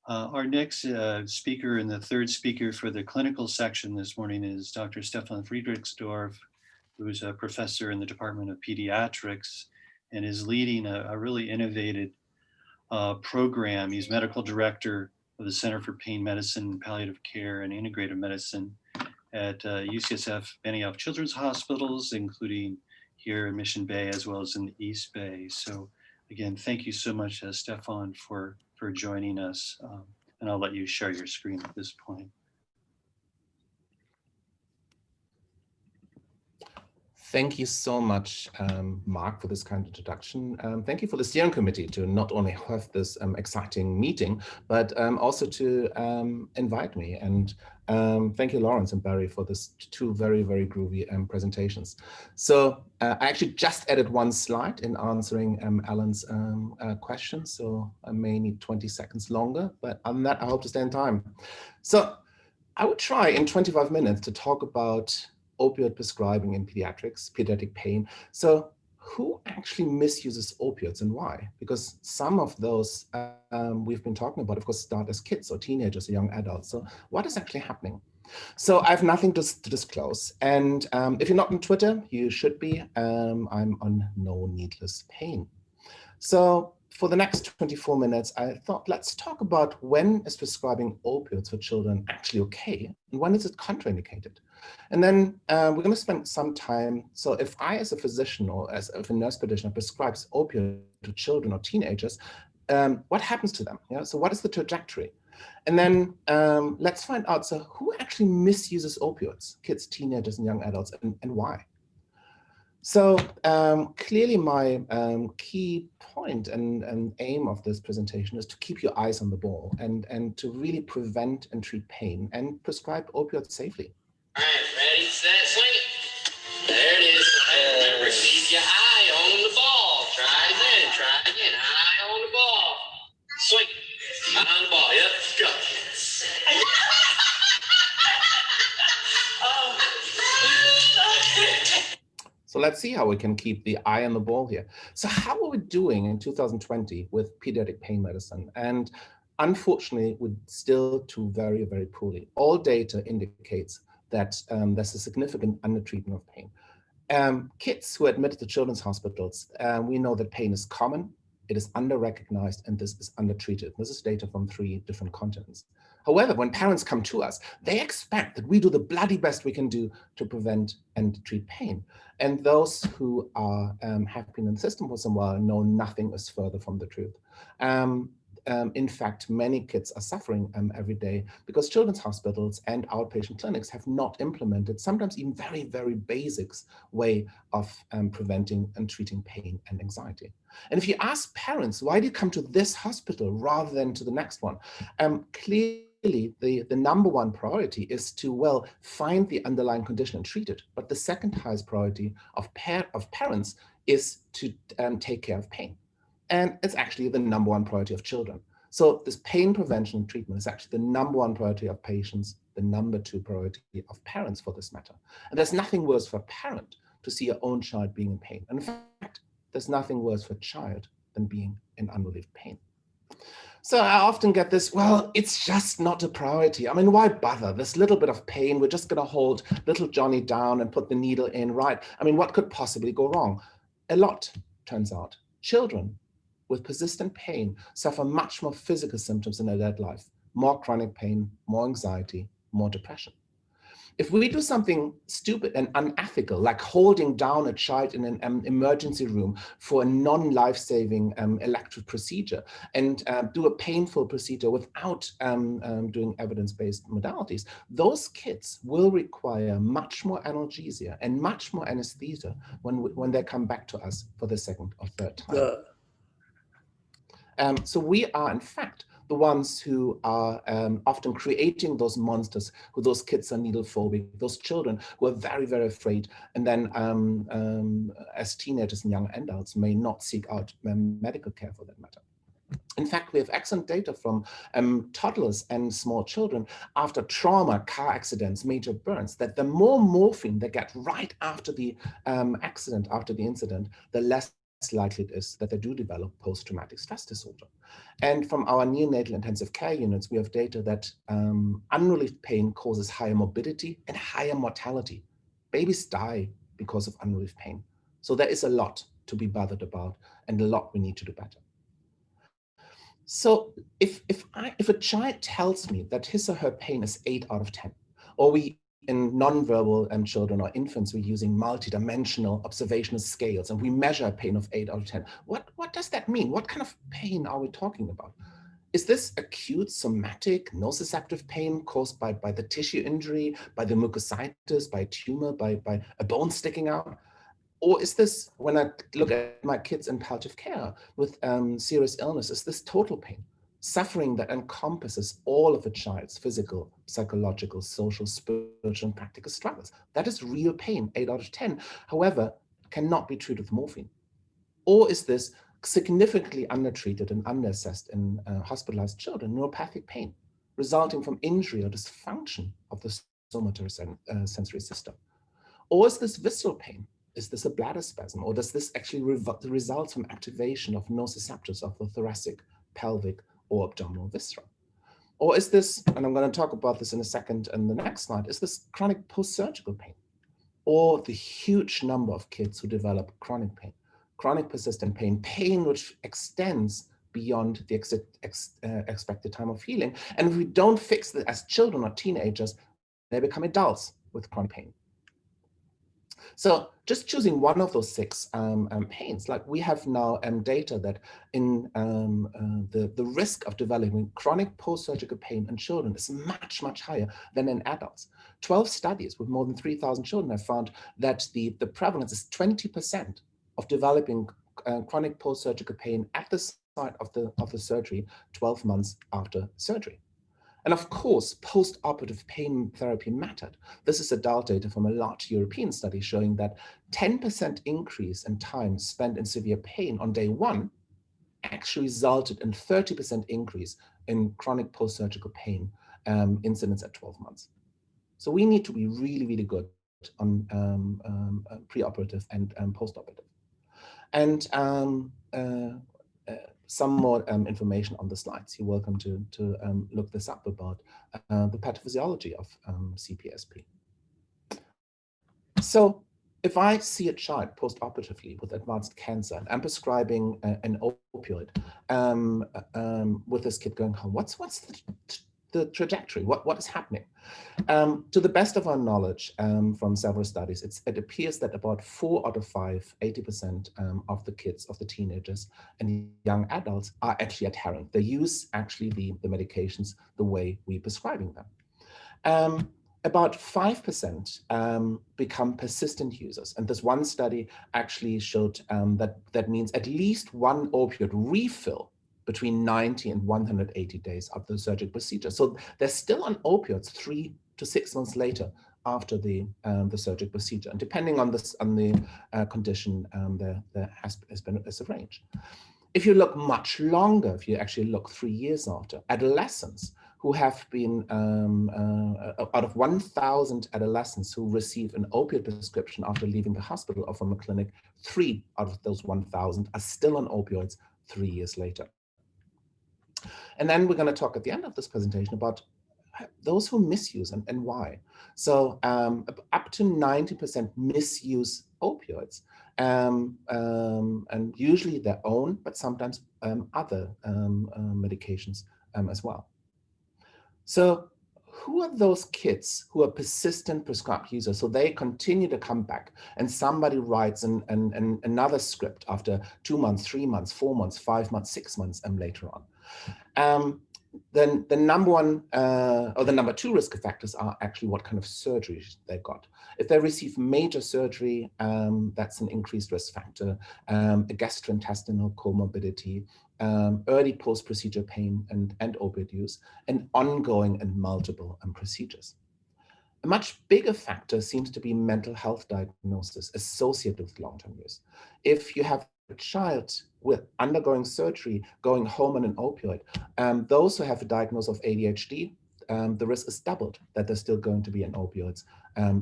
Our next speaker and the third speaker for the clinical section this morning is Dr. Stefan Friedrichsdorf, who's a professor in the Department of Pediatrics and is leading a really innovative program. He's medical director of the Center for Pain Medicine, Palliative Care, and Integrative Medicine at UCSF Benioff Children's Hospitals, including here in Mission Bay, as well as in the East Bay. So again, thank you so much, Stefan, for joining us. And I'll let you share your screen at this point. Thank you so much, Mark, for this kind introduction. Thank you for the steering committee to not only have this exciting meeting, but also to invite me. And thank you, Lawrence and Barry, for this two very, very groovy presentations. So I actually just added one slide in answering Alan's question, so I may need 20 seconds longer, but other than that, I hope to stay in time. So I would try in 25 minutes to talk about opioid prescribing in pediatrics, pediatric pain. So who actually misuses opioids and why? Because some of those we've been talking about, of course, start as kids or teenagers or young adults. So what is actually happening? So I have nothing to disclose. And if you're not on Twitter, you should be. I'm on No Needless Pain. So for the next 24 minutes, I thought, let's talk about when is prescribing opioids for children actually okay, and when is it contraindicated? And then we're going to spend some time. So if I, as a physician or as a nurse practitioner, prescribes opioid to children or teenagers, what happens to them? Yeah, so what is the trajectory? And then let's find out, so who actually misuses opioids, kids, teenagers, and young adults, and why? So clearly my key point and aim of this presentation is to keep your eyes on the ball and to really prevent and treat pain and prescribe opioids safely. All right, ready, set, swing it. There it is. Remember, keep your eye on the ball. Try again, eye on the ball. Swing it. Eye on the ball, yep, go. So let's see how we can keep the eye on the ball here. So how are we doing in 2020 with pediatric pain medicine? And unfortunately, we still do very, very poorly. All data indicates that there's a significant undertreatment of pain. Kids who are admitted to children's hospitals, we know that pain is common, it is under-recognized, and this is undertreated. This is data from 3 different continents. However, when parents come to us, they expect that we do the bloody best we can do to prevent and treat pain. And those who are have been in the system for some while know nothing is further from the truth. In fact, many kids are suffering every day because children's hospitals and outpatient clinics have not implemented, sometimes even very, very basics way of preventing and treating pain and anxiety. And if you ask parents, why do you come to this hospital rather than to the next one? Clearly, the number one priority is to, well, find the underlying condition and treat it. But the second highest priority of parents is to take care of pain. And it's actually the number one priority of children. So this pain prevention and treatment is actually the number one priority of patients, the number 2 priority of parents for this matter. And there's nothing worse for a parent to see your own child being in pain. And in fact, there's nothing worse for a child than being in unrelieved pain. So I often get this, well, it's just not a priority. I mean, why bother? This little bit of pain, we're just going to hold little Johnny down and put the needle in, right? I mean, what could possibly go wrong? A lot, turns out. Children with persistent pain suffer much more physical symptoms in their adult life, more chronic pain, more anxiety, more depression. If we do something stupid and unethical, like holding down a child in an emergency room for a non-life-saving elective procedure and do a painful procedure without doing evidence-based modalities, those kids will require much more analgesia and much more anesthesia when they come back to us for the second or third time. So we are, in fact, the ones who are often creating those monsters, who those kids are needle phobic, those children who are very, very afraid, and then as teenagers and young adults may not seek out medical care for that matter. In fact, we have excellent data from toddlers and small children after trauma, car accidents, major burns, that the more morphine they get right after the accident, after the incident, the less likely it is that they do develop post-traumatic stress disorder. And from our neonatal intensive care units, we have data that unrelieved pain causes higher morbidity and higher mortality. Babies die because of unrelieved pain. So there is a lot to be bothered about and a lot we need to do better. So if a child tells me that his or her pain is 8 out of 10, or we in nonverbal children or infants, we're using multidimensional observational scales and we measure a pain of 8 out of 10. What does that mean? What kind of pain are we talking about? Is this acute somatic nociceptive pain caused by the tissue injury, by the mucositis, by a tumor, by a bone sticking out? Or is this, when I look at my kids in palliative care with serious illness, is this total pain? Suffering that encompasses all of a child's physical, psychological, social, spiritual, and practical struggles. That is real pain, 8 out of 10. However, cannot be treated with morphine. Or is this significantly undertreated and underassessed in hospitalized children, neuropathic pain, resulting from injury or dysfunction of the somatosensory system? Or is this visceral pain? Is this a bladder spasm? Or does this actually result from activation of nociceptors of the thoracic, pelvic, or abdominal viscera? Or is this, and I'm going to talk about this in a second in the next slide, is this chronic post-surgical pain? Or the huge number of kids who develop chronic pain, chronic persistent pain, pain which extends beyond the expected time of healing. And if we don't fix it as children or teenagers, they become adults with chronic pain. So just choosing one of those 6 pains, like we have now data that in the risk of developing chronic post-surgical pain in children is much, much higher than in adults. 12 studies with more than 3,000 children have found that the prevalence is 20% of developing chronic post-surgical pain at the site of the surgery 12 months after surgery. And of course, post-operative pain therapy mattered. This is adult data from a large European study showing that 10% increase in time spent in severe pain on day 1 actually resulted in 30% increase in chronic post-surgical pain incidence at 12 months. So we need to be really, really good on preoperative and post-operative. And some more information on the slides. You're welcome to look this up about the pathophysiology of CPSP. So if I see a child post-operatively with advanced cancer and I'm prescribing an opioid with this kid going home, what's the trajectory? What is happening? To the best of our knowledge from several studies, it appears that about 4 out of 5, 80% of the kids, of the teenagers and young adults are actually adherent. They use actually the medications the way we're prescribing them. About 5% become persistent users. And this one study actually showed that means at least one opioid refill between 90 and 180 days after the surgical procedure. So they're still on opioids 3 to 6 months later after the surgical procedure. And depending on the condition, there has been a range. If you look much longer, if you actually look 3 years after, adolescents who have been, out of 1,000 adolescents who receive an opioid prescription after leaving the hospital or from a clinic, 3 out of those 1,000 are still on opioids 3 years later. And then we're going to talk at the end of this presentation about those who misuse and why. So up to 90% misuse opioids, and usually their own, but sometimes other medications as well. So who are those kids who are persistent prescribed users? So they continue to come back and somebody writes another script after 2 months, 3 months, 4 months, 5 months, 6 months later on. Then the number 1 or the number 2 risk factors are actually what kind of surgery they got. If they receive major surgery, that's an increased risk factor, a gastrointestinal comorbidity, early post-procedure pain and opioid use, and ongoing and multiple procedures. A much bigger factor seems to be mental health diagnosis associated with long-term use. If you have a child with undergoing surgery, going home on an opioid, those who have a diagnosis of ADHD, the risk is doubled that they're still going to be on opioids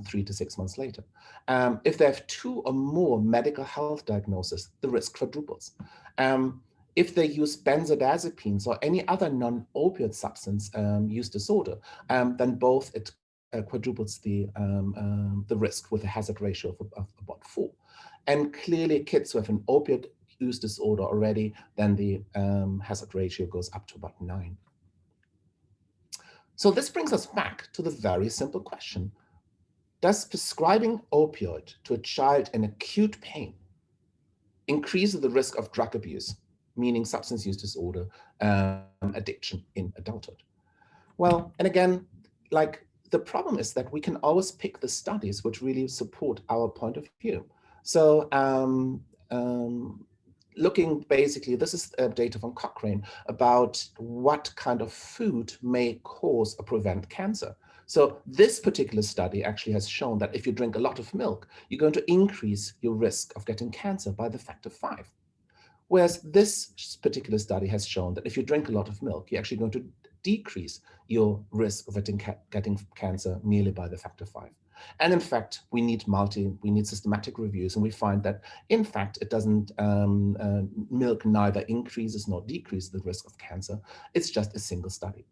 3 to 6 months later. If they have 2 or more medical health diagnoses, the risk quadruples. If they use benzodiazepines or any other non-opioid substance use disorder, then both it quadruples the risk with a hazard ratio of about 4. And clearly kids who have an opioid use disorder already, then the hazard ratio goes up to about 9. So this brings us back to the very simple question: does prescribing opioid to a child in acute pain increase the risk of drug abuse, meaning substance use disorder, addiction in adulthood? Well, and again, like, the problem is that we can always pick the studies which really support our point of view. So looking basically, this is data from Cochrane about what kind of food may cause or prevent cancer. So this particular study actually has shown that if you drink a lot of milk, you're going to increase your risk of getting cancer by the factor 5. Whereas this particular study has shown that if you drink a lot of milk, you're actually going to decrease your risk of getting cancer merely by the factor 5. And in fact, we need systematic reviews, and we find that in fact it doesn't, milk neither increases nor decreases the risk of cancer. It's just a single study.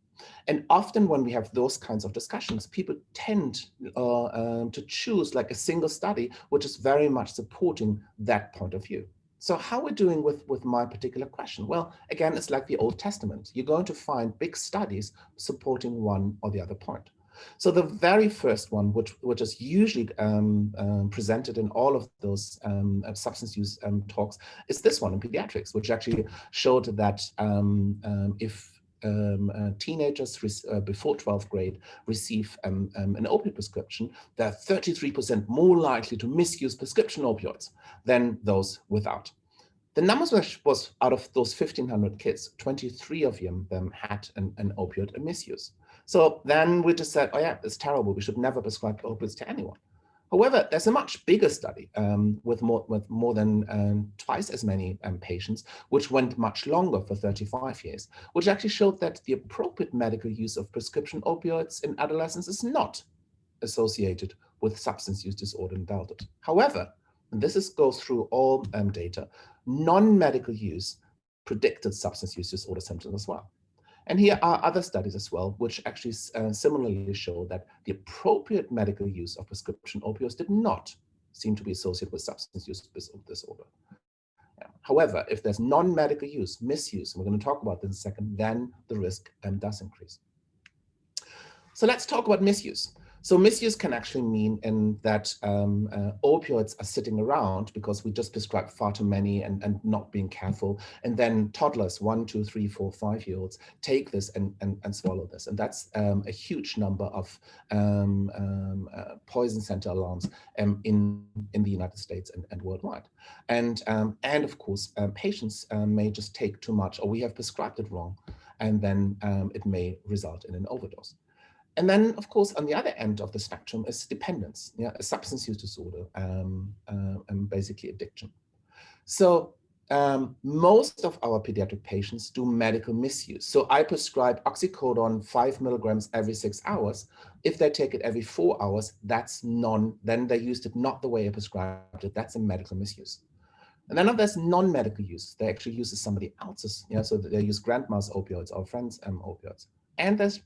And often when we have those kinds of discussions, people tend to choose like a single study, which is very much supporting that point of view. So how we're doing with my particular question? Well, again, it's like the Old Testament. You're going to find big studies supporting one or the other point. So the very first one, which is usually presented in all of those substance use talks, is this one in pediatrics, which actually showed that if teenagers before 12th grade receive an opioid prescription, they're 33% more likely to misuse prescription opioids than those without. The numbers was out of those 1,500 kids, 23 of them had an opioid misuse. So then we just said, oh yeah, it's terrible. We should never prescribe opioids to anyone. However, there's a much bigger study with more than twice as many patients, which went much longer for 35 years, which actually showed that the appropriate medical use of prescription opioids in adolescents is not associated with substance use disorder in adulthood. However, and this goes through all data, non-medical use predicted substance use disorder symptoms as well. And here are other studies as well, which actually similarly show that the appropriate medical use of prescription opioids did not seem to be associated with substance use disorder. Yeah. However, if there's non-medical use, misuse, and we're going to talk about this in a second, then the risk does increase. So let's talk about misuse. So misuse can actually mean in that opioids are sitting around because we just prescribe far too many and not being careful. And then toddlers, 1, 2, 3, 4, 5-year-olds take this and swallow this. And that's a huge number of poison center alarms in the United States and worldwide. And of course, patients may just take too much, or we have prescribed it wrong, and then it may result in an overdose. And then, of course, on the other end of the spectrum is dependence, a substance use disorder, and basically addiction. So most of our pediatric patients do medical misuse. So I prescribe oxycodone 5 milligrams every 6 hours. If they take it every 4 hours, then they used it not the way I prescribed it. That's a medical misuse. And then if there's non-medical use, they actually use somebody else's, so they use grandma's opioids or friends' opioids. And there's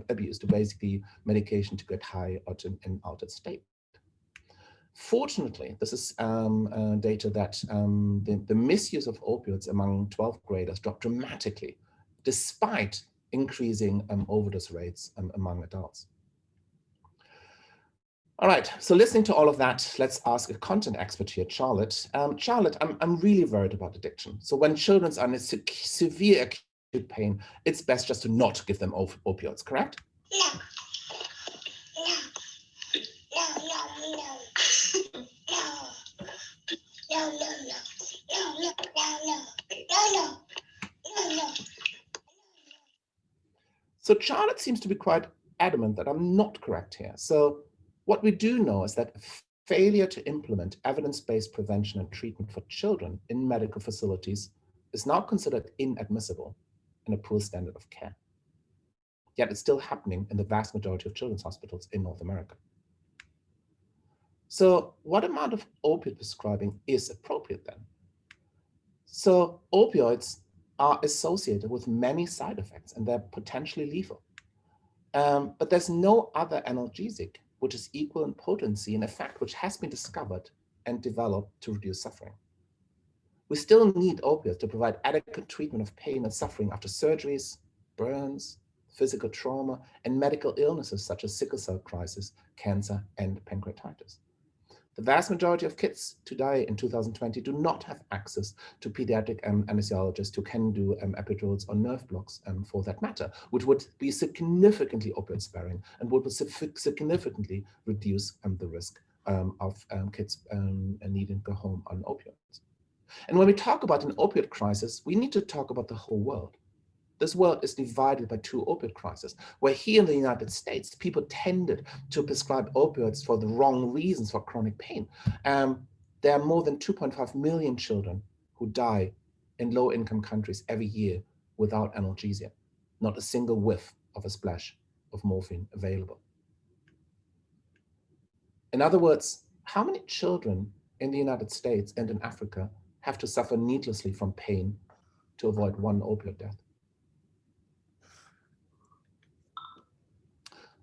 abuse to basically medication to get high or to an altered state. Fortunately, this is data that the misuse of opioids among 12th graders dropped dramatically, despite increasing overdose rates among adults. All right, so listening to all of that, let's ask a content expert here, Charlotte. Charlotte, I'm really worried about addiction. So when children are in severe acute pain, it's best just to not give them opioids, correct? No. So Charlotte seems to be quite adamant that I'm not correct here. So what we do know is that failure to implement evidence-based prevention and treatment for children in medical facilities is now considered inadmissible and a poor standard of care. yet it's still happening in the vast majority of children's hospitals in North America. So what amount of opiate prescribing is appropriate then? So opioids are associated with many side effects and they're potentially lethal. But there's no other analgesic which is equal in potency and effect which has been discovered and developed to reduce suffering. We still need opioids to provide adequate treatment of pain and suffering after surgeries, burns, physical trauma, and medical illnesses such as sickle cell crisis, cancer, and pancreatitis. The vast majority of kids to die in 2020 do not have access to pediatric anesthesiologists who can do epidurals or nerve blocks for that matter, which would be significantly opioid sparing and would significantly reduce the risk of kids needing to go home on opioids. And when we talk about an opioid crisis, we need to talk about the whole world. This world is divided by two opioid crises, where here in the United States, people tended to prescribe opioids for the wrong reasons for chronic pain. There are more than 2.5 million children who die in low-income countries every year without analgesia, not a single whiff of a splash of morphine available. In other words, how many children in the United States and in Africa have to suffer needlessly from pain to avoid one opioid death?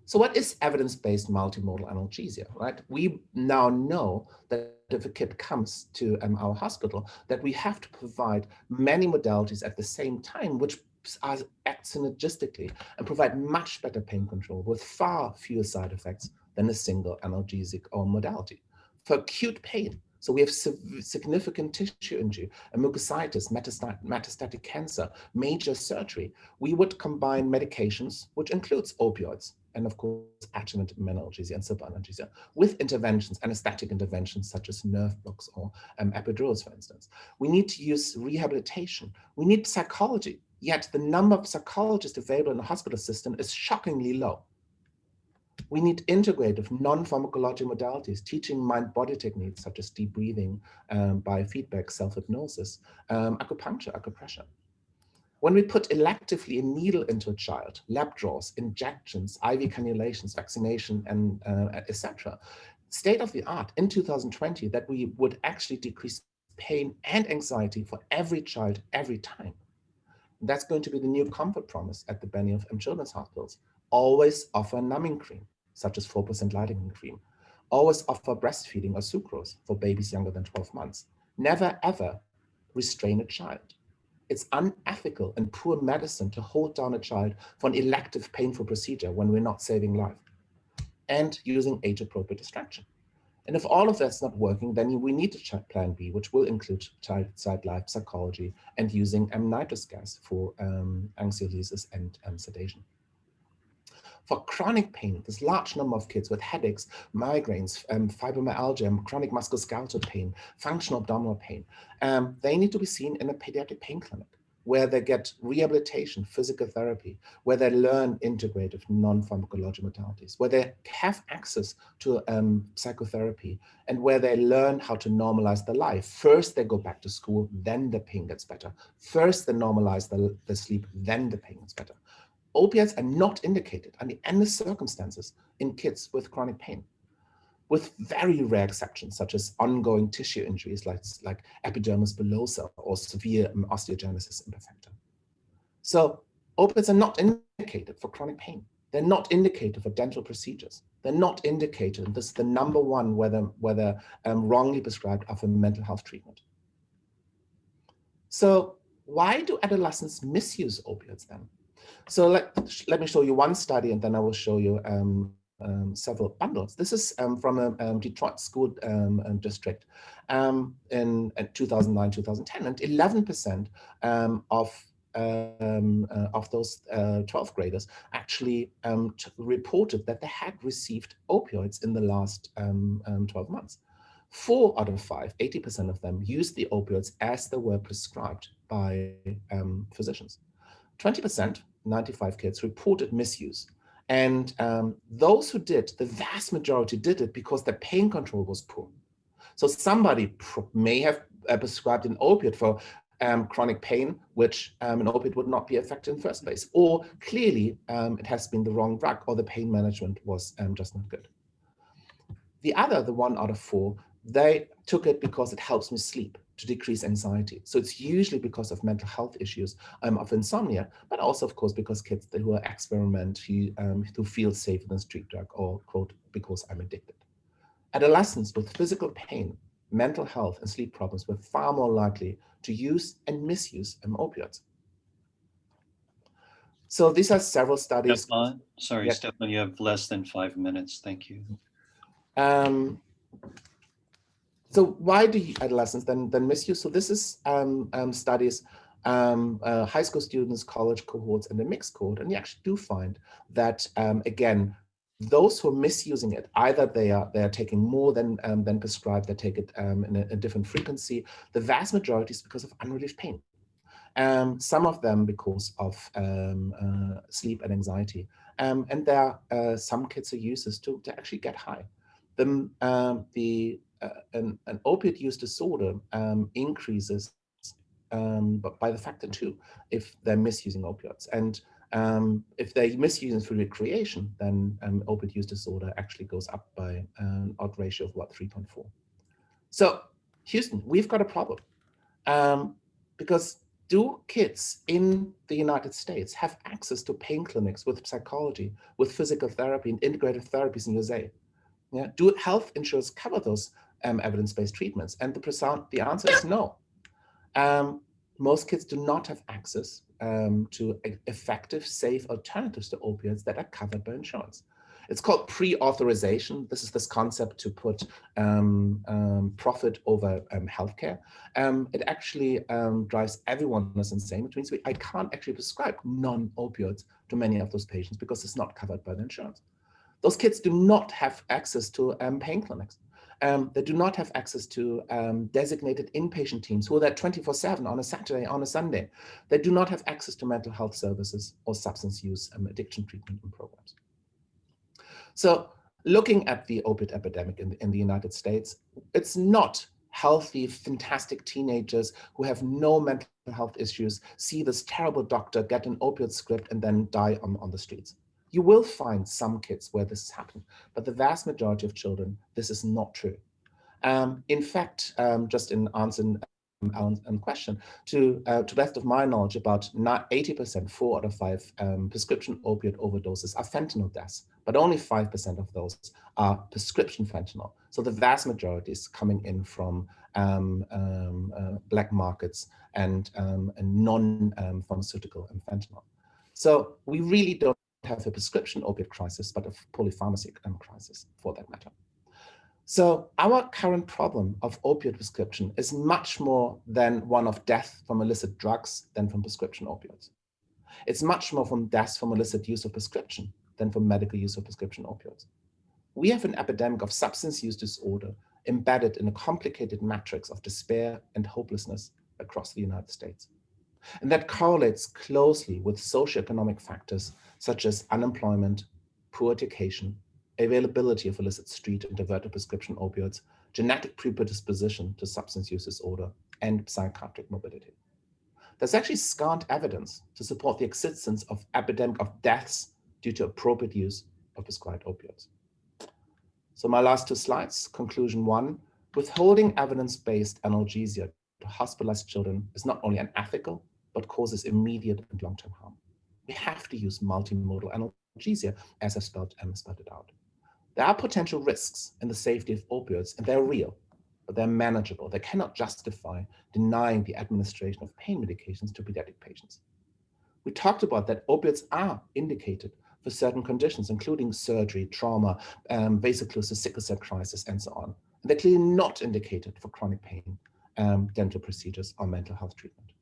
So what is evidence-based multimodal analgesia, right? We now know that if a kid comes to our hospital, that we have to provide many modalities at the same time, which act synergistically and provide much better pain control with far fewer side effects than a single analgesic or modality. For acute pain, so we have significant tissue injury, a mucositis, metastatic cancer, major surgery, we would combine medications, which includes opioids, and of course, adjuvant analgesia and subanalgesia, with interventions, anesthetic interventions such as nerve blocks or epidurals, for instance. We need to use rehabilitation. We need psychology, yet the number of psychologists available in the hospital system is shockingly low. We need integrative, non-pharmacological modalities, teaching mind-body techniques such as deep breathing, biofeedback, self-hypnosis, acupuncture, acupressure. When we put electively a needle into a child, lab draws, injections, IV cannulations, vaccination, and etc., state of the art in 2020 that we would actually decrease pain and anxiety for every child every time. That's going to be the new comfort promise at the Benioff Children's Hospitals. Always offer numbing cream, such as 4% lidocaine cream. Always offer breastfeeding or sucrose for babies younger than 12 months. Never, ever restrain a child. It's unethical and poor medicine to hold down a child for an elective painful procedure when we're not saving life. And using age-appropriate distraction. And if all of that's not working, then we need a plan B, which will include child-side life psychology and using nitrous gas for anxiolysis and sedation. For chronic pain, there's a large number of kids with headaches, migraines, fibromyalgia, chronic musculoskeletal pain, functional abdominal pain. They need to be seen in a pediatric pain clinic where they get rehabilitation, physical therapy, where they learn integrative non-pharmacological modalities, where they have access to psychotherapy, and where they learn how to normalize their life. First, they go back to school, then the pain gets better. First, they normalize the sleep, then the pain gets better. Opiates are not indicated under any circumstances in kids with chronic pain, with very rare exceptions, such as ongoing tissue injuries like epidermis bullosa or severe osteogenesis imperfecta. So opiates are not indicated for chronic pain. They're not indicated for dental procedures. They're not indicated, and this is the number one whether wrongly prescribed are for mental health treatment. So why do adolescents misuse opioids then? So let me show you one study, and then I will show you several bundles. This is from a Detroit school district in 2009, 2010, and 11% of those 12th graders actually reported that they had received opioids in the last 12 months. 4 out of 5, 80% of them, used the opioids as they were prescribed by physicians. 20%, 95 kids, reported misuse. And those who did, the vast majority did it because their pain control was poor. So somebody may have prescribed an opiate for chronic pain, which an opiate would not be effective in the first place, or clearly it has been the wrong drug, or the pain management was just not good. The 1 out of 4, they took it because it helps me sleep, to decrease anxiety. So it's usually because of mental health issues of insomnia, but also, of course, because kids who are experiment, who feel safe in a street drug, or quote, because I'm addicted. Adolescents with physical pain, mental health, and sleep problems were far more likely to use and misuse opioids. So these are several studies. Stefan, sorry, Yeah. Stefan, you have less than 5 minutes. Thank you. So why do adolescents then misuse? So this is studies, high school students, college cohorts, and the mixed cohort, and you actually do find that again, those who are misusing it, either they are taking more than prescribed, they take it in a different frequency. The vast majority is because of unrelieved pain. Some of them because of sleep and anxiety, and there are some kids who use this to actually get high. An opiate use disorder increases by the factor 2 if they're misusing opioids. And if they're misusing for recreation, then opiate use disorder actually goes up by an odd ratio of about 3.4. So Houston, we've got a problem because do kids in the United States have access to pain clinics with psychology, with physical therapy and integrative therapies in USA? Yeah. Do health insurers cover those evidence-based treatments? And the answer is no. Most kids do not have access to effective, safe alternatives to opioids that are covered by insurance. It's called pre-authorization. This is this concept to put profit over healthcare. It actually drives everyone insane, which means I can't actually prescribe non-opioids to many of those patients because it's not covered by the insurance. Those kids do not have access to pain clinics. They do not have access to designated inpatient teams who are there 24/7 on a Saturday, on a Sunday. They do not have access to mental health services or substance use addiction treatment programs. So looking at the opiate epidemic in the United States, it's not healthy, fantastic teenagers who have no mental health issues, see this terrible doctor, get an opioid script, and then die on the streets. You will find some kids where this has happened, but the vast majority of children, this is not true. In fact, just in answering Alan's question, to best of my knowledge, about 80%, 4 out of 5 prescription opiate overdoses are fentanyl deaths, but only 5% of those are prescription fentanyl. So the vast majority is coming in from black markets and non-pharmaceutical fentanyl. So we really don't have a prescription opiate crisis, but a polypharmacy crisis for that matter. So our current problem of opioid prescription is much more than one of death from illicit drugs than from prescription opioids. It's much more from deaths from illicit use of prescription than from medical use of prescription opioids. We have an epidemic of substance use disorder embedded in a complicated matrix of despair and hopelessness across the United States. And that correlates closely with socioeconomic factors such as unemployment, poor education, availability of illicit street and diverted prescription opioids, genetic predisposition to substance use disorder, and psychiatric morbidity. There's actually scant evidence to support the existence of epidemic of deaths due to appropriate use of prescribed opioids. So my last 2 slides, conclusion 1, withholding evidence-based analgesia to hospitalized children is not only unethical, but causes immediate and long-term harm. We have to use multimodal analgesia, as I've spelled it out. There are potential risks in the safety of opioids, and they're real, but they're manageable. They cannot justify denying the administration of pain medications to pediatric patients. We talked about that opioids are indicated for certain conditions, including surgery, trauma, vaso-occlusive sickle cell crisis, and so on. And they're clearly not indicated for chronic pain, dental procedures, or mental health treatment.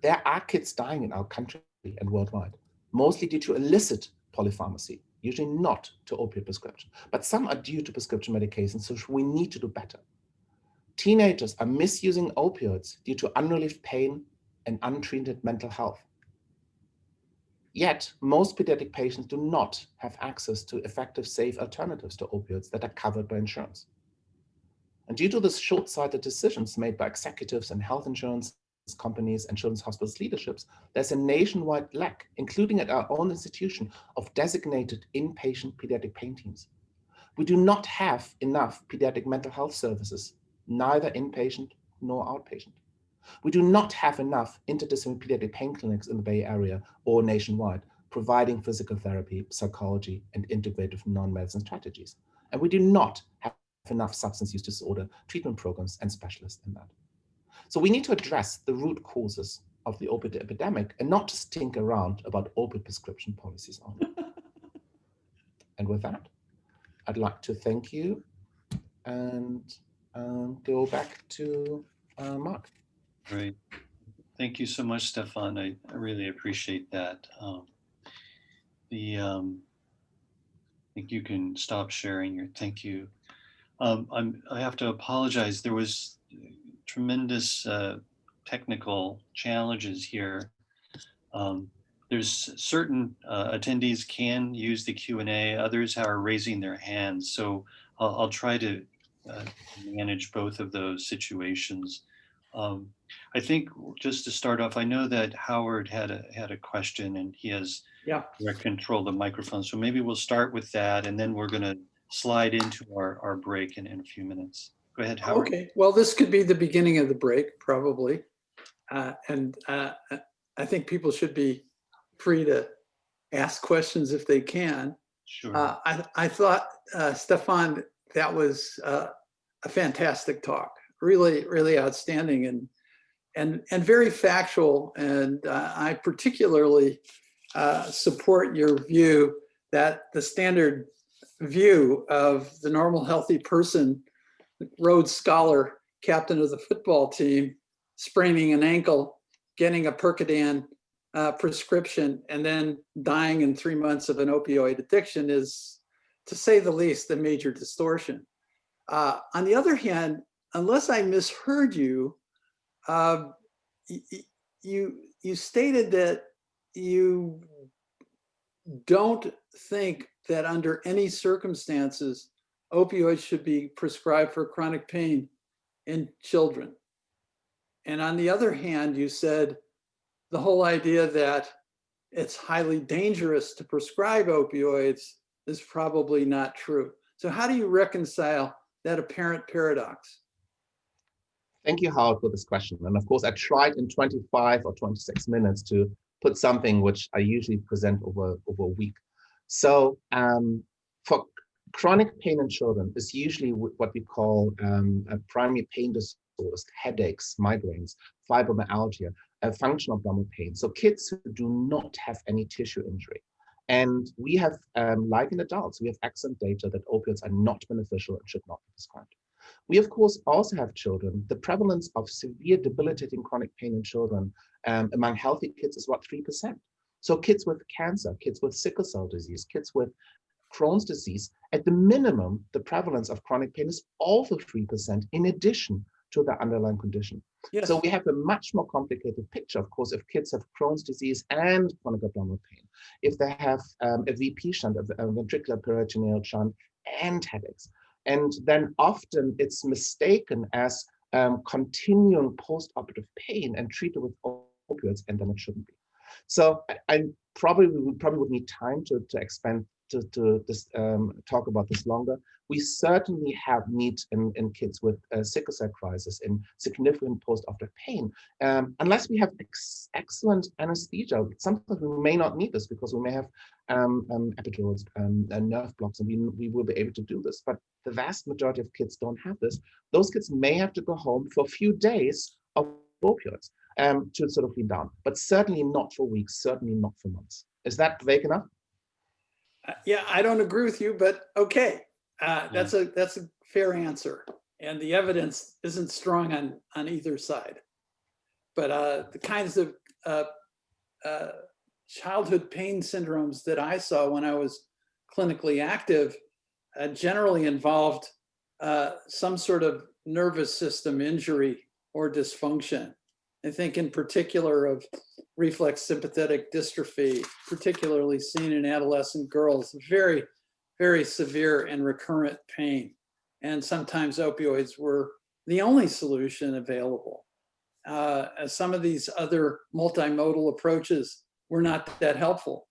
There are kids dying in our country and worldwide, mostly due to illicit polypharmacy, usually not to opioid prescription, but some are due to prescription medications, so we need to do better. Teenagers are misusing opioids due to unrelieved pain and untreated mental health. Yet, most pediatric patients do not have access to effective, safe alternatives to opioids that are covered by insurance. And due to this short-sighted decisions made by executives and health insurance companies and children's hospitals leaderships, there's a nationwide lack, including at our own institution, of designated inpatient pediatric pain teams. We do not have enough pediatric mental health services, neither inpatient nor outpatient. We do not have enough interdisciplinary pediatric pain clinics in the Bay Area or nationwide, providing physical therapy, psychology, and integrative non-medicine strategies. And we do not have enough substance use disorder treatment programs and specialists in that. So we need to address the root causes of the opioid epidemic and not just think around about opioid prescription policies only. And with that, I'd like to thank you and go back to Mark. Great. Thank you so much, Stefan. I really appreciate that. I think you can stop sharing your thank you. I have to apologize. There was tremendous technical challenges here. There's certain attendees can use the Q&A, others are raising their hands. So I'll try to manage both of those situations. I think just to start off, I know that Howard had a question and he has direct control of the microphone. So maybe we'll start with that and then we're going to slide into our break in a few minutes. Go ahead, Howard. Okay, well, this could be the beginning of the break, probably. I think people should be free to ask questions if they can. Sure. I thought, Stefan, that was a fantastic talk. Really, really outstanding and very factual. And I particularly support your view that the standard view of the normal healthy person, Rhodes Scholar, captain of the football team, spraining an ankle, getting a Percodan prescription, and then dying in 3 months of an opioid addiction is, to say the least, a major distortion. On the other hand, unless I misheard you, you stated that you don't think that under any circumstances opioids should be prescribed for chronic pain in children. And on the other hand, you said the whole idea that it's highly dangerous to prescribe opioids is probably not true. So how do you reconcile that apparent paradox? Thank you, Howard, for this question. And of course, I tried in 25 or 26 minutes to put something which I usually present over a week. So for chronic pain in children is usually what we call primary pain disorders, headaches, migraines, fibromyalgia, functional abdominal pain. So kids who do not have any tissue injury. And we have, like in adults, we have excellent data that opioids are not beneficial and should not be prescribed. We, of course, also have children. The prevalence of severe debilitating chronic pain in children among healthy kids is about 3%. So kids with cancer, kids with sickle cell disease, kids with Crohn's disease, at the minimum, the prevalence of chronic pain is also 3% in addition to the underlying condition. Yes. So we have a much more complicated picture, of course, if kids have Crohn's disease and chronic abdominal pain, if they have a VP shunt, a ventricular peritoneal shunt, and headaches. And then often it's mistaken as continuing post-operative pain and treated with opioids, and then it shouldn't be. So I probably would need time to expand to this, talk about this longer. We certainly have need in kids with sickle cell crisis and significant post-operative pain, unless we have excellent anesthesia. Sometimes we may not need this because we may have epidurals and nerve blocks, and we will be able to do this. But the vast majority of kids don't have this. Those kids may have to go home for a few days of opioids to sort of clean down, but certainly not for weeks, certainly not for months. Is that vague enough? Yeah, I don't agree with you, but okay. That's a fair answer. And the evidence isn't strong on either side. But the kinds of childhood pain syndromes that I saw when I was clinically active generally involved some sort of nervous system injury or dysfunction. I think in particular of reflex sympathetic dystrophy, particularly seen in adolescent girls, very, very severe and recurrent pain. and sometimes opioids were the only solution available. Some of these other multimodal approaches were not that helpful.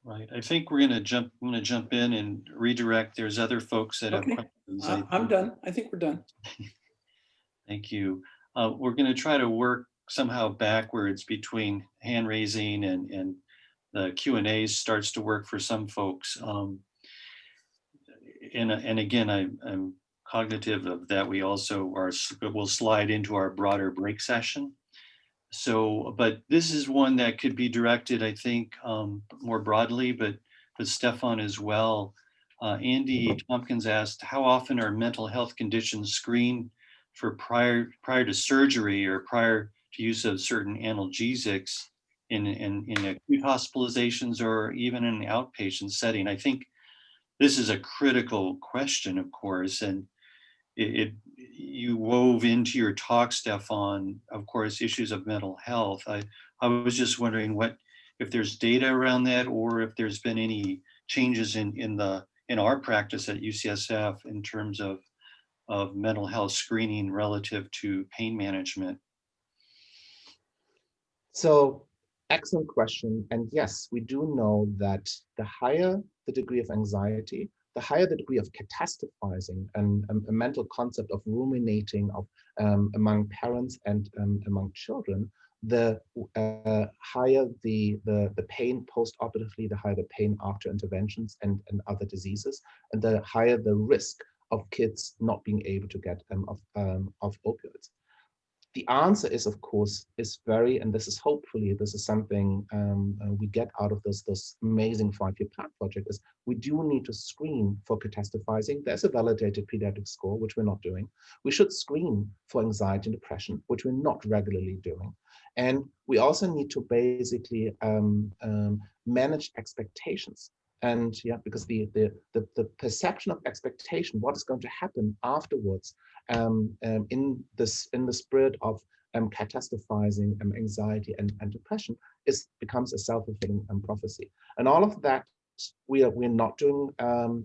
Right. I think we're going to jump in and redirect. There's other folks that have Okay, questions. I'm done. I think we're done. Thank you. We're going to try to work somehow backwards between hand raising and the Q&A starts to work for some folks. And again, I'm cognitive of that. We also will slide into our broader break session. So, but this is one that could be directed, I think, more broadly, but Stefan as well. Andy Tompkins asked, how often are mental health conditions screened for prior to surgery or prior to use of certain analgesics in acute hospitalizations or even in an outpatient setting? I think this is a critical question, of course, and you wove into your talk, Stefan, of course, issues of mental health. I was just wondering if there's data around that, or if there's been any changes in our practice at UCSF in terms of mental health screening relative to pain management. So, excellent question. And yes, we do know that the higher the degree of anxiety, the higher the degree of catastrophizing and a mental concept of ruminating among parents and among children, the higher the pain post-operatively, the higher the pain after interventions and other diseases, and the higher the risk of kids not being able to get of opioids. The answer is, of course, and this is something we get out of this amazing 5-year PARC project, is we do need to screen for catastrophizing. There's a validated pediatric score, which we're not doing. We should screen for anxiety and depression, which we're not regularly doing. And we also need to basically manage expectations. And yeah, because the perception of expectation, what is going to happen afterwards, in the spirit of catastrophizing, anxiety and depression, becomes a self-fulfilling prophecy. And all of that we're not doing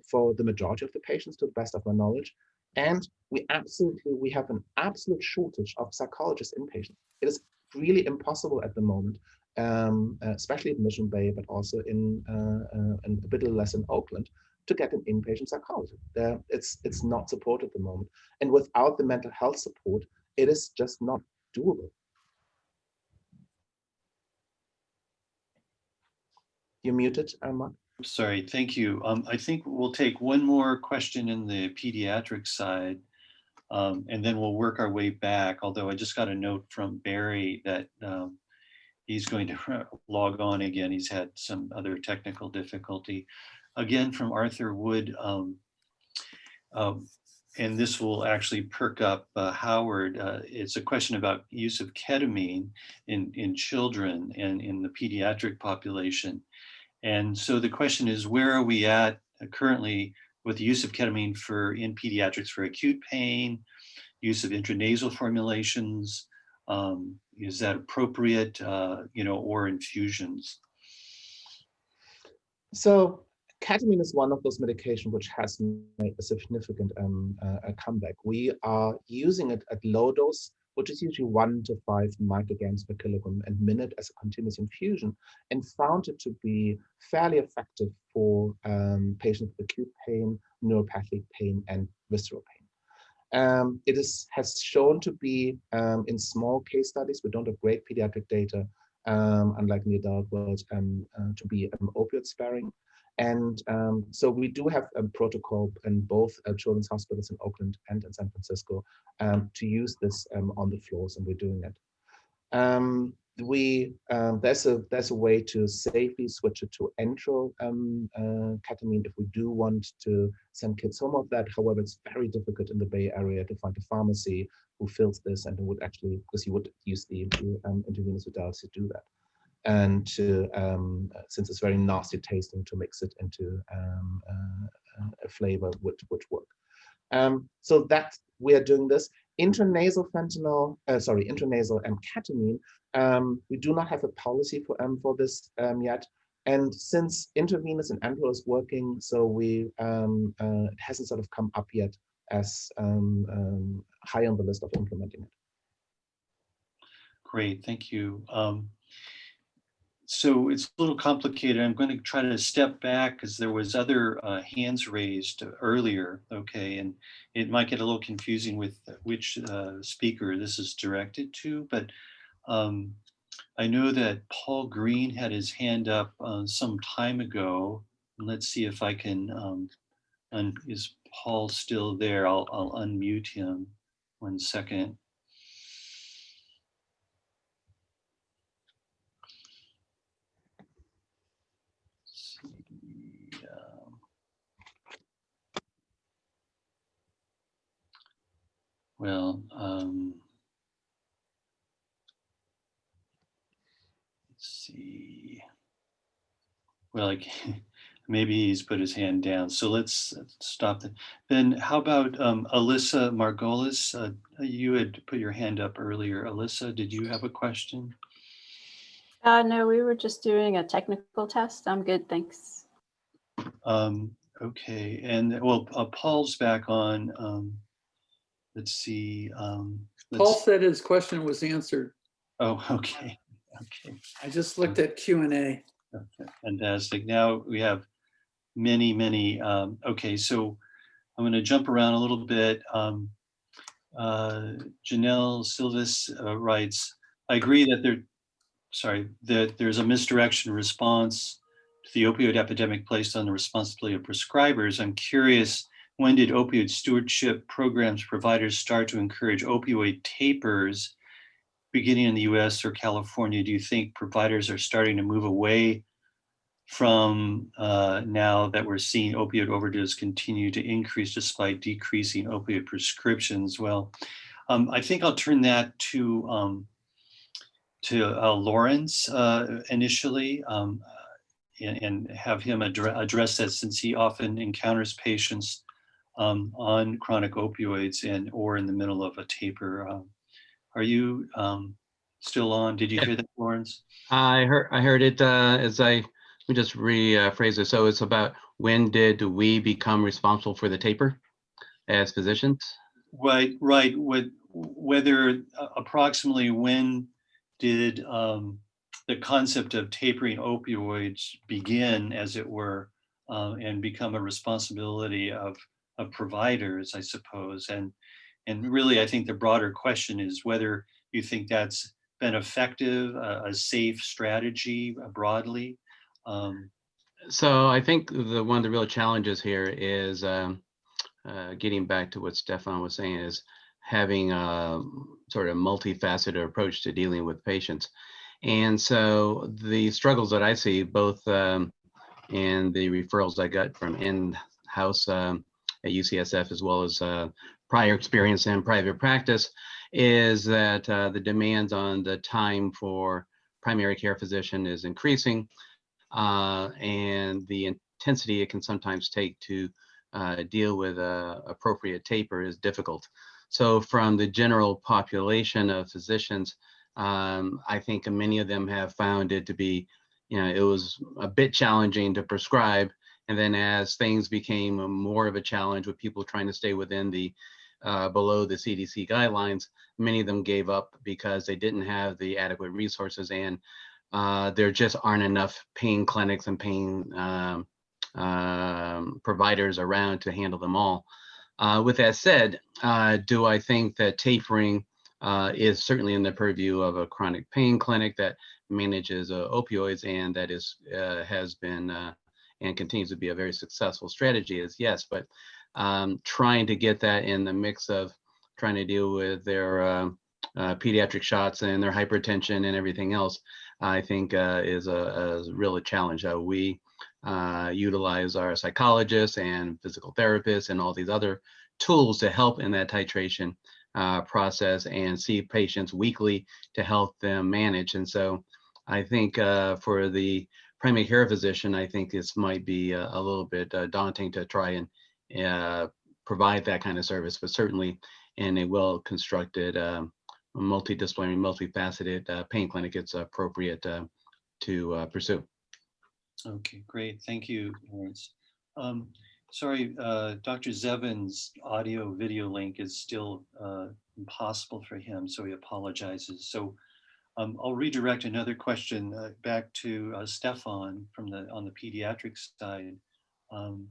for the majority of the patients, to the best of my knowledge. And we have an absolute shortage of psychologists inpatient. It is really impossible at the moment, especially in Mission Bay, but also in a bit less in Oakland, to get an inpatient psychologist. It's not supported at the moment. And without the mental health support, it is just not doable. You're muted, Mark. Sorry, thank you. I think we'll take one more question in the pediatric side, and then we'll work our way back. Although I just got a note from Barry that he's going to log on again. He's had some other technical difficulty. Again, from Arthur Wood, and this will actually perk up Howard. It's a question about use of ketamine in children and in the pediatric population. And so the question is, where are we at currently with the use of ketamine in pediatrics for acute pain, use of intranasal formulations? Is that appropriate, or infusions? So ketamine is one of those medications which has made a significant comeback. We are using it at low dose, which is usually 1 to 5 micrograms per kilogram a minute as a continuous infusion, and found it to be fairly effective for patients with acute pain, neuropathic pain, and visceral pain. It has shown to be, in small case studies, we don't have great pediatric data, unlike in the adult world, to be opioid sparing. And so we do have a protocol in both children's hospitals in Oakland and in San Francisco to use this on the floors, and we're doing it. There's a way to safely switch it to enteral ketamine if we do want to send kids home of that. However, it's very difficult in the Bay Area to find a pharmacy who fills this and who would actually, because you would use the intravenous modalities to do that. And since it's very nasty tasting, to mix it into a flavor would work. So that we are doing this. Intranasal ketamine. We do not have a policy for this yet. And since intravenous and enteral is working, so we it hasn't sort of come up yet as high on the list of implementing it. Great, thank you. So it's a little complicated. I'm going to try to step back because there was other hands raised earlier, okay, and it might get a little confusing with which speaker this is directed to, but I know that Paul Green had his hand up some time ago. Let's see if I can, is Paul still there? I'll unmute him. 1 second. Well, let's see. Well, maybe he's put his hand down. So let's stop that. Then how about Alyssa Margolis? You had put your hand up earlier. Alyssa, did you have a question? No, we were just doing a technical test. I'm good, thanks. Okay, and well, Paul's back on. Let's see. Paul said his question was answered. Oh, okay. Okay. I just looked at Q&A. Okay, fantastic. Now we have many. Okay, so I'm going to jump around a little bit. Janelle Silvis writes, I agree that there's a misdirection response to the opioid epidemic placed on the responsibility of prescribers. I'm curious, when did opioid stewardship programs providers start to encourage opioid tapers, beginning in the US or California? Do you think providers are starting to move away from now that we're seeing opioid overdose continue to increase despite decreasing opioid prescriptions? Well, I think I'll turn that to Lawrence initially, and have him address that, since he often encounters patients on chronic opioids or in the middle of a taper. Are you still on? Did you hear that, Lawrence? I heard it. Let me just rephrase it. So it's about, when did we become responsible for the taper as physicians? Right. Whether approximately when did the concept of tapering opioids begin, as it were, and become a responsibility of providers, I suppose. And really, I think the broader question is whether you think that's been effective, a safe strategy broadly. So I think one of the real challenges here is getting back to what Stefan was saying, is having a sort of multifaceted approach to dealing with patients. And so the struggles that I see, both in the referrals I got from in-house at UCSF, as well as prior experience in private practice, is that the demands on the time for primary care physician is increasing, and the intensity it can sometimes take to deal with appropriate taper is difficult. So from the general population of physicians, I think many of them have found it to be, it was a bit challenging to prescribe. And then as things became more of a challenge with people trying to stay within the below the CDC guidelines, many of them gave up because they didn't have the adequate resources, and there just aren't enough pain clinics and pain providers around to handle them all. With that said, do I think that tapering is certainly in the purview of a chronic pain clinic that manages opioids, and that has been and continues to be a very successful strategy? Is yes, but trying to get that in the mix of trying to deal with their pediatric shots and their hypertension and everything else, I think is a real challenge. We utilize our psychologists and physical therapists and all these other tools to help in that titration process, and see patients weekly to help them manage. And so I think for the primary care physician, I think this might be a little bit daunting to try and provide that kind of service, but certainly in a well-constructed, multidisciplinary, multifaceted pain clinic, it's appropriate to pursue. Okay, great. Thank you, Lawrence. Um, sorry, Dr. Zevin's audio video link is still impossible for him, so he apologizes. So I'll redirect another question back to Stefan from on the pediatric side. Um,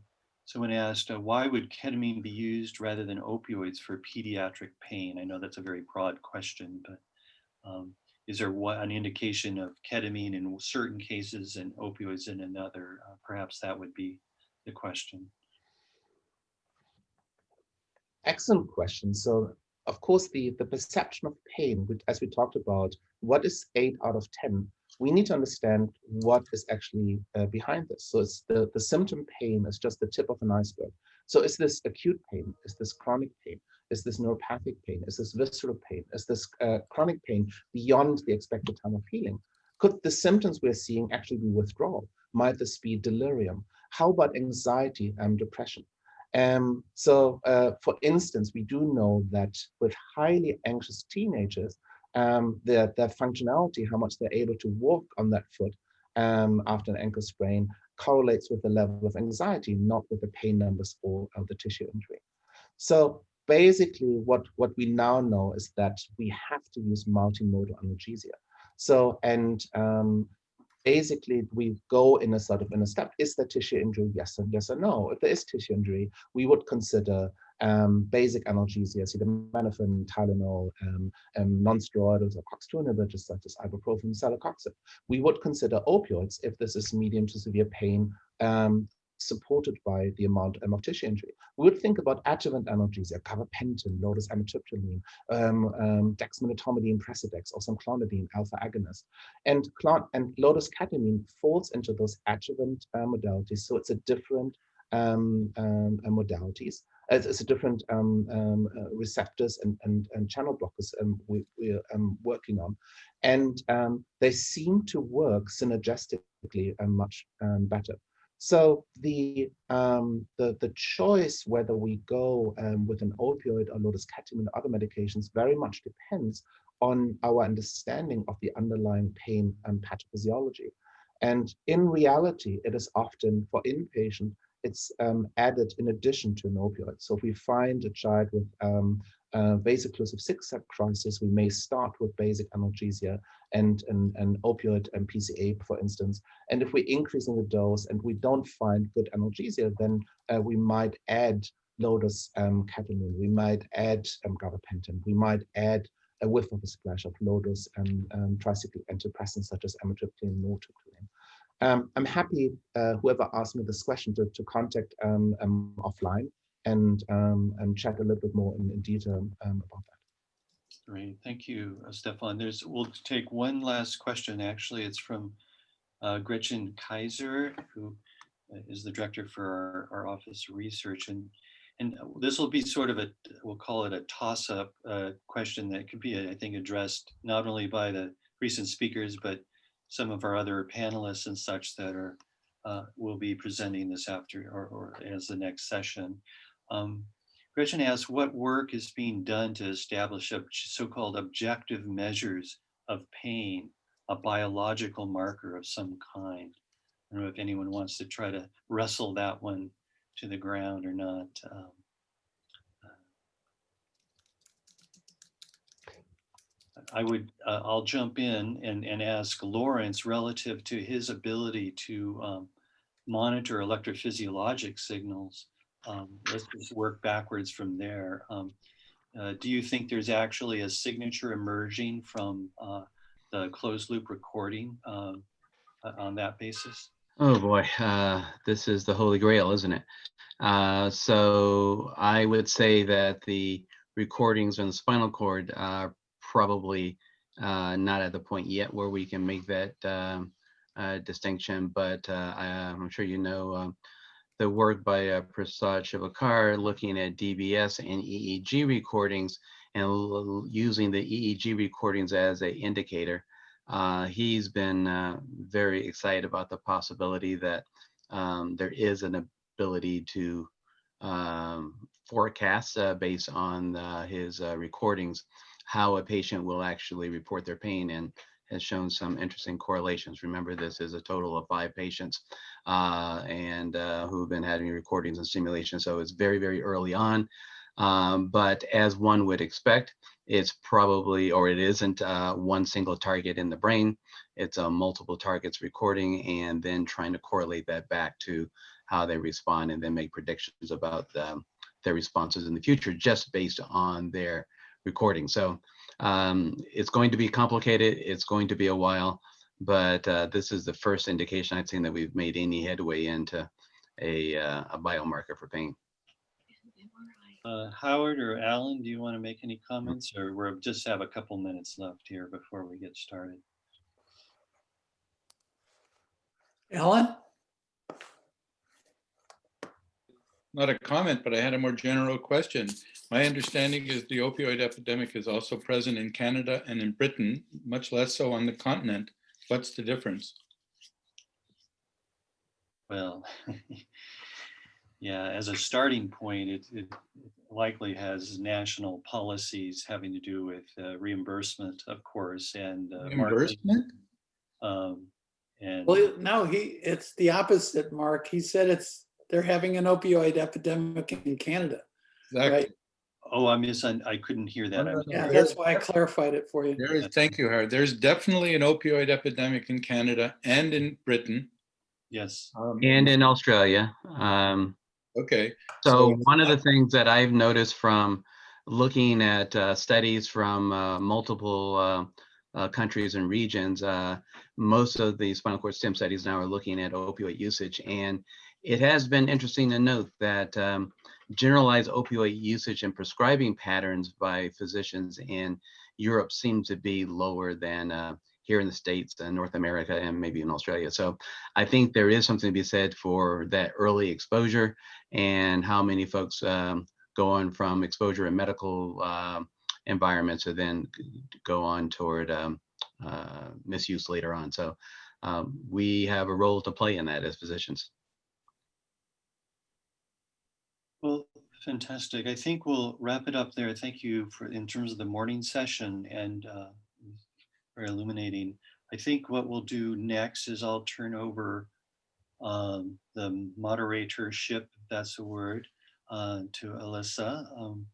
Someone asked, why would ketamine be used rather than opioids for pediatric pain? I know that's a very broad question, but is there an indication of ketamine in certain cases and opioids in another? Perhaps that would be the question. Excellent question. So, of course, the perception of pain, which, as we talked about, what is 8 out of 10? We need to understand what is actually behind this. So it's the symptom pain is just the tip of an iceberg. So is this acute pain? Is this chronic pain? Is this neuropathic pain? Is this visceral pain? Is this chronic pain beyond the expected time of healing? Could the symptoms we're seeing actually be withdrawal? Might this be delirium? How about anxiety and depression? For instance, we do know that with highly anxious teenagers, their functionality, how much they're able to walk on that foot after an ankle sprain, correlates with the level of anxiety, not with the pain numbers or the tissue injury. So basically, what we now know is that we have to use multimodal analgesia. So, and basically we go in a sort of in a step. Is there tissue injury? Yes and yes or no. If there is tissue injury, we would consider basic analgesia, acetaminophen, Tylenol, non-steroidals or COX-2 inhibitors such as ibuprofen, celecoxib. We would consider opioids if this is medium to severe pain, supported by the amount of tissue injury. We would think about adjuvant analgesia, gabapentin, low-dose amitriptyline, dexmedetomidine, Precedex, or some clonidine, alpha agonist. And low-dose ketamine falls into those adjuvant modalities. So it's a different modalities. It's a different receptors and channel blockers we're working on. And they seem to work synergistically much better. So the choice whether we go with an opioid or low-dose ketamine or other medications very much depends on our understanding of the underlying pain and pathophysiology. And in reality, it is often for inpatient, it's added in addition to an opioid. So if we find a child with vaso-occlusive sick-sack crisis, we may start with basic analgesia and an opioid and PCA, for instance. And if we're increasing the dose and we don't find good analgesia, then we might add low-dose ketamine, we might add gabapentin, we might add a whiff of a splash of low-dose tricyclic antidepressants such as amitriptyline and nortriptyline. I'm happy, whoever asked me this question, to contact offline and chat a little bit more in detail about that. Great, thank you, Stefan. We'll take one last question. Actually, it's from Gretchen Kaiser, who is the director for our office research. And this will be sort of we'll call it a toss-up question that could be, I think, addressed not only by the recent speakers, but some of our other panelists and such that will be presenting this after or as the next session. Gretchen asks, what work is being done to establish so-called objective measures of pain, a biological marker of some kind? I don't know if anyone wants to try to wrestle that one to the ground or not. I'll jump in and ask Lawrence relative to his ability to monitor electrophysiologic signals. Let's just work backwards from there. Do you think there's actually a signature emerging from the closed loop recording on that basis? Oh boy, this is the holy grail, isn't it? So I would say that the recordings on the spinal cord are probably not at the point yet where we can make that distinction, but I'm sure you know the work by Prasad Shivakar looking at DBS and EEG recordings and using the EEG recordings as an indicator. He's been very excited about the possibility that there is an ability to forecast based on his recordings how a patient will actually report their pain. And has shown some interesting correlations. Remember, this is a total of 5 patients who've been having recordings and stimulation. So it's very, very early on. But as one would expect, it's probably, or it isn't one single target in the brain. It's multiple targets recording and then trying to correlate that back to how they respond and then make predictions about their responses in the future just based on their recording. So it's going to be complicated. It's going to be a while, but this is the first indication I've seen that we've made any headway into a biomarker for pain. Howard or Alan, do you want to make any comments, or we'll just have a couple minutes left here before we get started? Alan? Not a comment, but I had a more general question. My understanding is the opioid epidemic is also present in Canada and in Britain, much less so on the continent. What's the difference? Well, yeah, as a starting point, it likely has national policies having to do with reimbursement, of course, and Reimbursement? And Well, no, it's the opposite, Mark. He said they're having an opioid epidemic in Canada. Exactly. Right? oh, I couldn't hear that. I'm Yeah, sorry. that's why I clarified it for you. There is, thank you, Howard. There's definitely an opioid epidemic in Canada and in Britain. Yes. And in Australia. Okay. So one of the things that I've noticed from looking at studies from multiple countries and regions, most of the spinal cord stim studies now are looking at opioid usage. And it has been interesting to note that generalized opioid usage and prescribing patterns by physicians in Europe seem to be lower than here in the States and North America and maybe in Australia. So I think there is something to be said for that early exposure and how many folks go on from exposure in medical environments to then go on toward misuse later on. So we have a role to play in that as physicians. Well, fantastic. I think we'll wrap it up there. Thank you in terms of the morning session and for illuminating. I think what we'll do next is I'll turn over the moderatorship, if that's a word, to Alyssa.